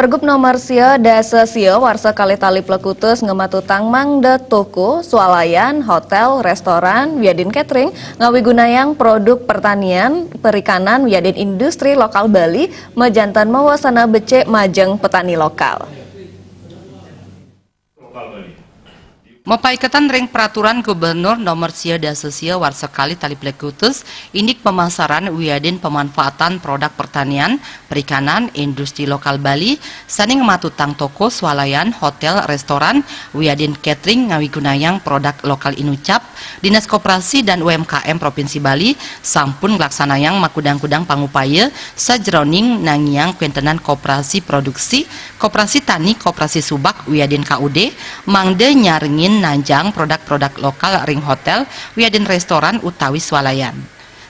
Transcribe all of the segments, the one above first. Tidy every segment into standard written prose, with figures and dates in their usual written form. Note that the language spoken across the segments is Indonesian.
Pergub nomor sia dasa sia warsa kali tali plekutus ngematutang mangda toko, swalayan, hotel, restoran, wiadin catering, ngawigunayang produk pertanian, perikanan, wiadin industri lokal Bali, mejantan mawasana becek majeng petani lokal. Mepaiketan ring peraturan gubernur nomor sia dasa sia warsa kali tali plekutus indik pemasaran wiadin pemanfaatan produk pertanian, perikanan, industri lokal Bali, saning matutang toko, swalayan, hotel, restoran, wiadin catering ngawigunayang produk lokal inucap, Dinas Koperasi dan UMKM Provinsi Bali sampun nglaksanayang makudang-kudang pangupaya sajroning nangiang kuentenan koperasi produksi, koperasi tani, koperasi subak, wiadin KUD, mangde nyarengin nanjang produk-produk lokal ring hotel, wiadin restoran utawi swalayan.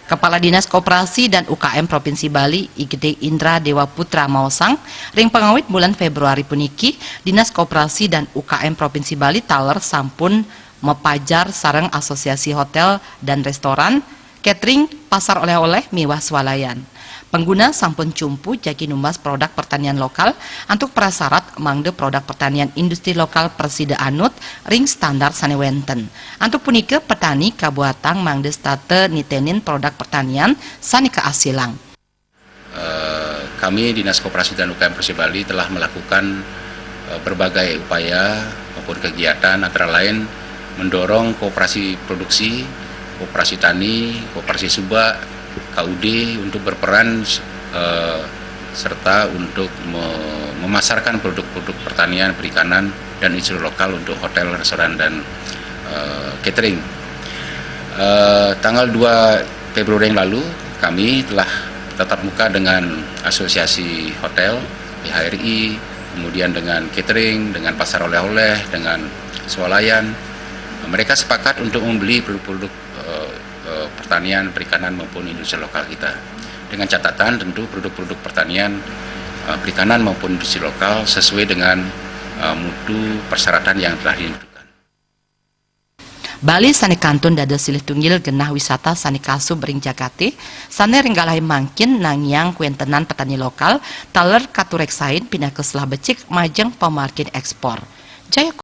Kepala Dinas Koperasi dan UKM Provinsi Bali, Igede Indra Dewa Putra Maosang, ring pengawit bulan Februari puniki, Dinas Koperasi dan UKM Provinsi Bali taler sampun mepajar sareng asosiasi hotel dan restoran, catering, pasar oleh-oleh, miwah swalayan. Pengguna sampun cumpu jaki numbas produk pertanian lokal untuk prasyarat mangde produk pertanian industri lokal Persida Anut ring standar sanewenten. Untuk punike petani kabuatang mangde state nitenin produk pertanian sani keasilang. Kami Dinas Koperasi dan UKM Provinsi Bali telah melakukan berbagai upaya maupun kegiatan antara lain mendorong koperasi produksi, koperasi tani, koperasi subak, KUD untuk berperan serta untuk memasarkan produk-produk pertanian, perikanan, dan industri lokal untuk hotel, restoran, dan catering. Tanggal 2 Februari yang lalu kami telah tatap muka dengan asosiasi hotel, PHRI, kemudian dengan catering, dengan pasar oleh-oleh, dengan swalayan. Mereka sepakat untuk membeli produk-produk pertanian, perikanan maupun industri lokal kita. Dengan catatan tentu produk-produk pertanian, perikanan maupun industri lokal sesuai dengan mutu persyaratan yang telah ditentukan. Bali sani kantun dada silih tunggil genah wisata sani kasu bering Jakate, sani ringgalahi mangkin nangyang kuentenan petani lokal, taler katurek sain pindah ke selah becik majeng pemarkin ekspor. Jaya